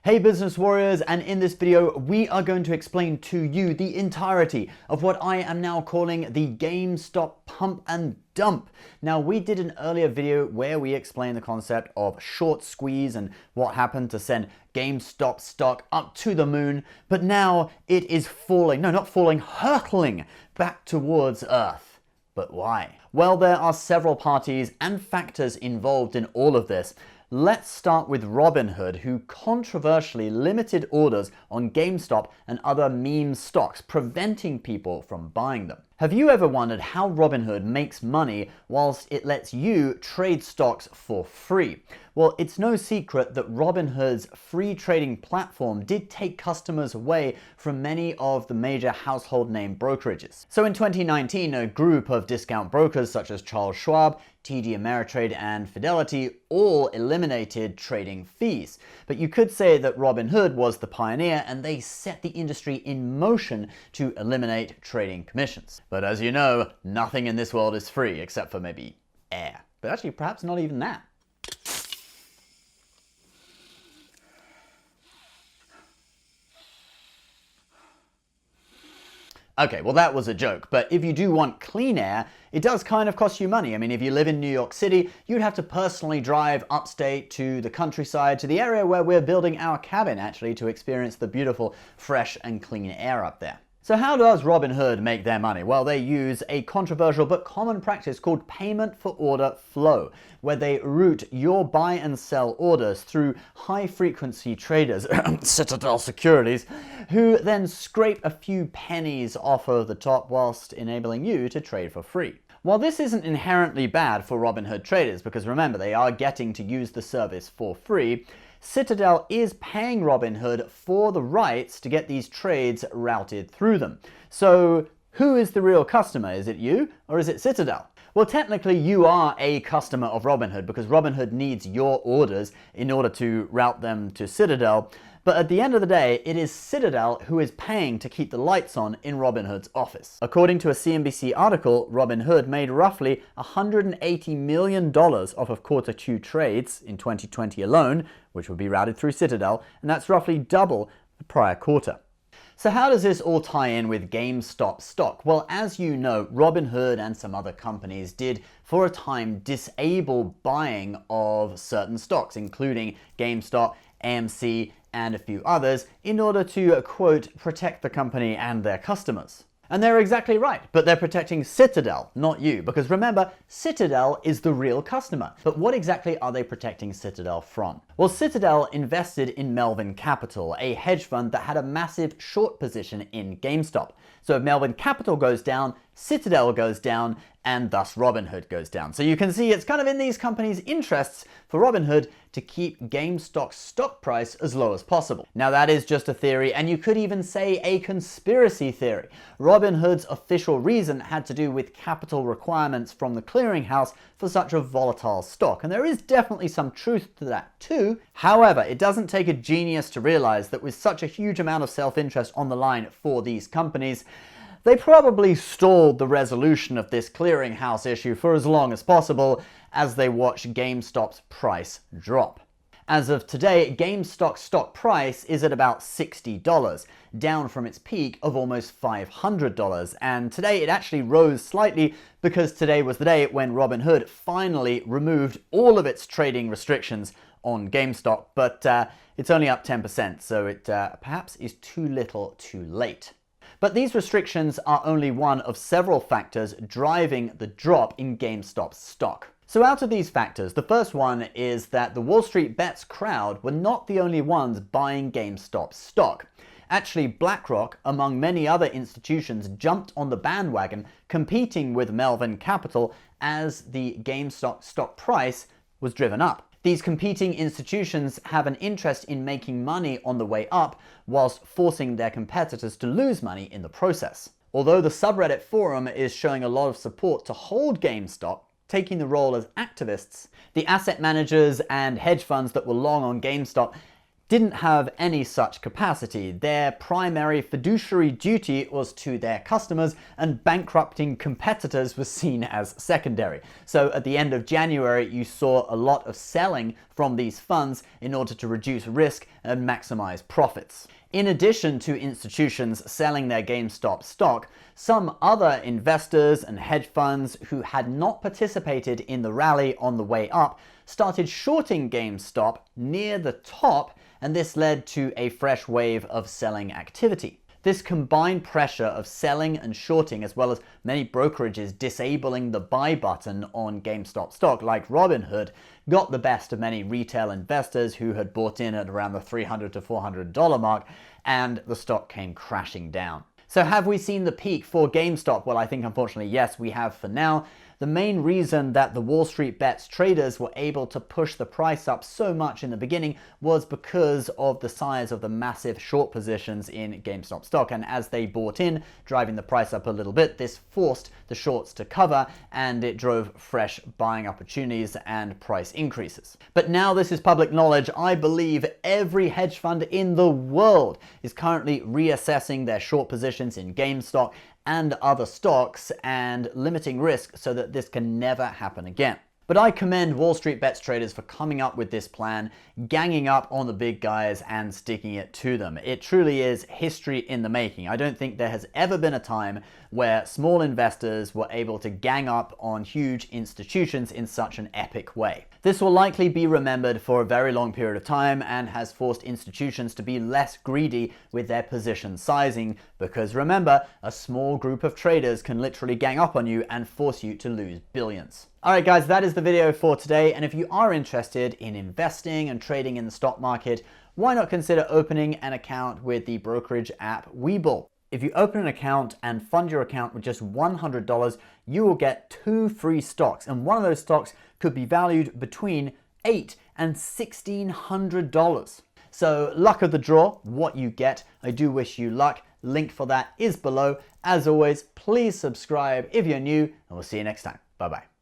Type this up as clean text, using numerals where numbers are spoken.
Hey business warriors, and in this video we are going to explain to you the entirety of what I am now calling the GameStop pump and dump. Now, we did an earlier video where we explained the concept of short squeeze and what happened to send GameStop stock up to the moon, but now it is falling, no, not falling, hurtling back towards Earth. But why? Well, there are several parties and factors involved in all of this. Let's start with Robinhood, who controversially limited orders on GameStop and other meme stocks, preventing people from buying them. Have you ever wondered how Robinhood makes money whilst it lets you trade stocks for free? Well, it's no secret that Robinhood's free trading platform did take customers away from many of the major household name brokerages. So in 2019, a group of discount brokers such as Charles Schwab, TD Ameritrade, and Fidelity all eliminated trading fees. But you could say that Robinhood was the pioneer and they set the industry in motion to eliminate trading commissions. But as you know, nothing in this world is free except for maybe air. But actually, perhaps not even that. Okay, well that was a joke, but if you do want clean air, it does kind of cost you money. I mean, if you live in New York City, you'd have to personally drive upstate to the countryside, to the area where we're building our cabin actually, to experience the beautiful, fresh and clean air up there. So how does Robinhood make their money? Well, they use a controversial but common practice called payment for order flow, where they route your buy and sell orders through high frequency traders, Citadel Securities, who then scrape a few pennies off of the top whilst enabling you to trade for free. While this isn't inherently bad for Robinhood traders, because remember, they are getting to use the service for free, Citadel is paying Robinhood for the rights to get these trades routed through them. So who is the real customer? Is it you or is it Citadel? Well, technically you are a customer of Robinhood because Robinhood needs your orders in order to route them to Citadel. But at the end of the day, it is Citadel who is paying to keep the lights on in Robinhood's office. According to a CNBC article, Robinhood made roughly $180 million off of quarter two trades in 2020 alone, which would be routed through Citadel, and that's roughly double the prior quarter. So how does this all tie in with GameStop stock? Well, as you know, Robinhood and some other companies did, for a time, disable buying of certain stocks, including GameStop, AMC, and a few others, in order to, quote, protect the company and their customers. And they're exactly right, but they're protecting Citadel, not you, because remember, Citadel is the real customer. But what exactly are they protecting Citadel from? Well, Citadel invested in Melvin Capital, a hedge fund that had a massive short position in GameStop. So if Melvin Capital goes down, Citadel goes down, and thus Robinhood goes down. So you can see it's kind of in these companies' interests for Robinhood to keep GameStop's stock price as low as possible. Now that is just a theory, and you could even say a conspiracy theory. Robinhood's official reason had to do with capital requirements from the Clearinghouse for such a volatile stock, and there is definitely some truth to that too. However, it doesn't take a genius to realize that with such a huge amount of self-interest on the line for these companies, they probably stalled the resolution of this Clearinghouse issue for as long as possible as they watch GameStop's price drop. As of today, GameStop's stock price is at about $60, down from its peak of almost $500. And today it actually rose slightly because today was the day when Robinhood finally removed all of its trading restrictions on GameStop, but it's only up 10%, so it perhaps is too little too late. But these restrictions are only one of several factors driving the drop in GameStop's stock. So out of these factors, the first one is that the Wall Street Bets crowd were not the only ones buying GameStop's stock. Actually, BlackRock, among many other institutions, jumped on the bandwagon, competing with Melvin Capital as the GameStop stock price was driven up. These competing institutions have an interest in making money on the way up, whilst forcing their competitors to lose money in the process. Although the subreddit forum is showing a lot of support to hold GameStop, taking the role as activists, the asset managers and hedge funds that were long on GameStop didn't have any such capacity. Their primary fiduciary duty was to their customers, and bankrupting competitors was seen as secondary. So at the end of January, you saw a lot of selling from these funds in order to reduce risk and maximize profits. In addition to institutions selling their GameStop stock, some other investors and hedge funds who had not participated in the rally on the way up started shorting GameStop near the top, and this led to a fresh wave of selling activity. This combined pressure of selling and shorting, as well as many brokerages disabling the buy button on GameStop stock like Robinhood, got the best of many retail investors who had bought in at around the $300 to $400 mark, and the stock came crashing down. So have we seen the peak for GameStop? Well, I think unfortunately yes, we have for now. The main reason that the Wall Street Bets traders were able to push the price up so much in the beginning was because of the size of the massive short positions in GameStop stock. And as they bought in, driving the price up a little bit, this forced the shorts to cover, and it drove fresh buying opportunities and price increases. But now this is public knowledge. I believe every hedge fund in the world is currently reassessing their short positions in GameStop and other stocks and limiting risk so that this can never happen again. But I commend Wall Street Bets traders for coming up with this plan, ganging up on the big guys and sticking it to them. It truly is history in the making. I don't think there has ever been a time where small investors were able to gang up on huge institutions in such an epic way. This will likely be remembered for a very long period of time and has forced institutions to be less greedy with their position sizing, because remember, a small group of traders can literally gang up on you and force you to lose billions. Alright guys, that is the video for today, and if you are interested in investing and trading in the stock market, why not consider opening an account with the brokerage app Webull? If you open an account and fund your account with just $100, you will get 2 free stocks, and one of those stocks could be valued between $800 and $1,600. So luck of the draw, what you get. I do wish you luck. Link for that is below. As always, please subscribe if you're new, and we'll see you next time. Bye bye.